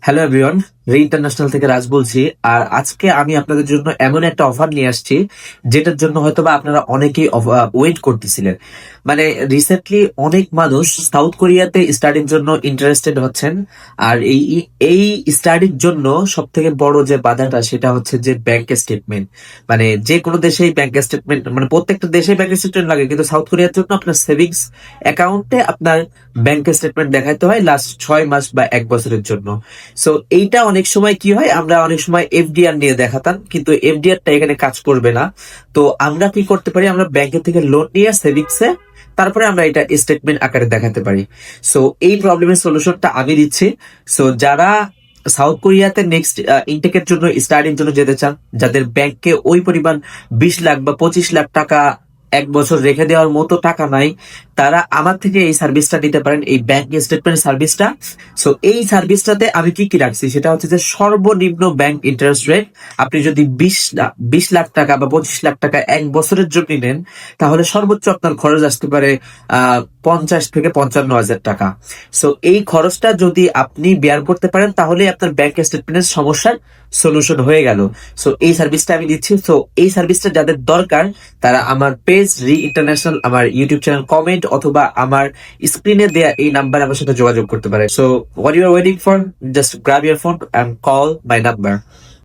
Hello everyone, রে international থেকে রাজ বলছি। আর আজকে আমি আপনাদের জন্য এমন একটা অফার নিয়ে আসছি যেটার জন্য হয়তোবা আপনারা অনেকেই ওয়েট করতেছিলেন। মানে রিসেন্টলি অনেক মানুষ সাউথ কোরিয়াতে স্টাডির জন্য ইন্টারেস্টেড হচ্ছেন। আর এই স্টাডির জন্য সব থেকে বড় যে বাধাটা সেটা হচ্ছে যে ব্যাংক স্টেটমেন্ট। মানে যে কোনো দেশেই ব্যাংক স্টেটমেন্ট, মানে প্রত্যেকটা দেশে ব্যাংক স্টেটমেন্ট লাগে, কিন্তু সাউথ কোরিয়ার জন্য আপনার সেভিংস অ্যাকাউন্টে আপনার ব্যাংক স্টেটমেন্ট দেখাতে হয় লাস্ট 6 মাস বা 1 বছরের জন্য। সো এইটা অনেক সময় কি হয়, আমরা অনেক সময় এফডিআর নিয়ে দেখাতাম, কিন্তু এফডিআরটা এখানে কাজ করবে না। তো আমরা কি করতে পারি, আমরা ব্যাংকের থেকে লোন নিয়ে সেভিংসে তারপরে আমরা এটা স্টেটমেন্ট আকারে দেখাতে পারি। সো এই প্রবলেমের সলিউশনটা আমি দিচ্ছি। সো যারা সাউথ কোরিয়াতে নেক্সট ইনটেকের জন্য স্টাডির জন্য যেতে চান, যাদের ব্যাংকে ওই পরিমাণ 20 লাখ বা 25 লাখ টাকা 1 বছর রেখে দেওয়ার মতো টাকা নাই, তারা আমার থেকে এই সার্ভিসটা নিতে পারেন, এই ব্যাংক স্টেটমেন্ট সার্ভিসটা। সো এই সার্ভিসটাতে আমি কি কি রাখছি সেটা হচ্ছে যে সর্বনিম্ন ব্যাংক ইন্টারেস্ট রেট। আপনি যদি 20 লাখ টাকা বা 25 লাখ টাকা 1 বছরের জন্য নেন, তাহলে সর্বোচ্চ আপনার খরচ আসতে পারে 50 থেকে 55 হাজার টাকা। সো এই খরচটা যদি আপনি বেয়ার করতে পারেন, তাহলে আপনার ব্যাংক স্টেটমেন্টের সমস্যার সলিউশন হয়ে গেল। সো এই সার্ভিসটা আমি দিচ্ছি। সো এই সার্ভিসটা যাদের দরকার, তারা আমার পেজ রি ইন্টারন্যাশনাল, আমার ইউটিউব চ্যানেল কমেন্ট অথবা আমার স্ক্রিনে দেয়া এই নাম্বারে আমার সাথে যোগাযোগ করতে পারে। So what you are waiting for, just grab your phone and call my number.